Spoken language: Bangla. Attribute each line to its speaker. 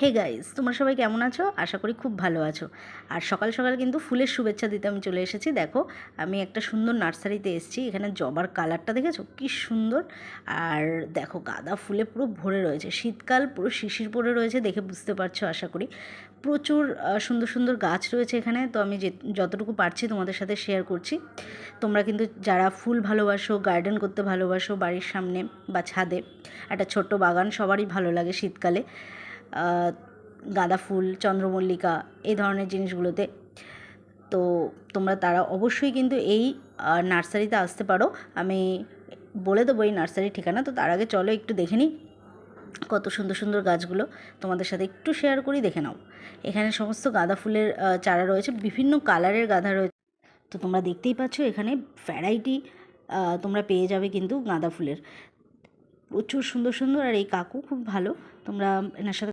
Speaker 1: হে গাইস, তোমরা সবাই কেমন আছো? আশা করি খুব ভালো আছো। আর সকাল সকাল কিন্তু ফুলের শুভেচ্ছা দিতে আমি চলে এসেছি। দেখো, আমি একটা সুন্দর নার্সারিতে এসেছি। এখানে জবার কালারটা দেখেছো কি সুন্দর। আর দেখো, গাঁদা ফুলে পুরো ভরে রয়েছে। শীতকাল, পুরো শিশির পড়ে রয়েছে, দেখে বুঝতে পারছো আশা করি। প্রচুর সুন্দর সুন্দর গাছ রয়েছে এখানে। তো আমি যতটুকু পারছি তোমাদের সাথে শেয়ার করছি। তোমরা কিন্তু যারা ফুল ভালোবাসো, গার্ডেন করতে ভালোবাসো, বাড়ির সামনে বা ছাদে একটা ছোট্ট বাগান সবারই ভালো লাগে শীতকালে। গাঁদা ফুল, চন্দ্রমল্লিকা, এই ধরনের জিনিসগুলোতে। তো তারা অবশ্যই কিন্তু এই নার্সারিতে আসতে পারো। আমি বলে দেবো এই নার্সারির ঠিকানা। তো তার আগে চলো একটু দেখে নিই কত সুন্দর সুন্দর গাছগুলো তোমাদের সাথে একটু শেয়ার করি, দেখে নাও। এখানে সমস্ত গাঁদা ফুলের চারা রয়েছে, বিভিন্ন কালারের গাঁদা রয়েছে। তো তোমরা দেখতেই পাচ্ছ এখানে ভ্যারাইটি তোমরা পেয়ে যাবে কিন্তু গাঁদা ফুলের। প্রচুর সুন্দর সুন্দর। আর এই কাকু খুব ভালো, তোমরা এনার সাথে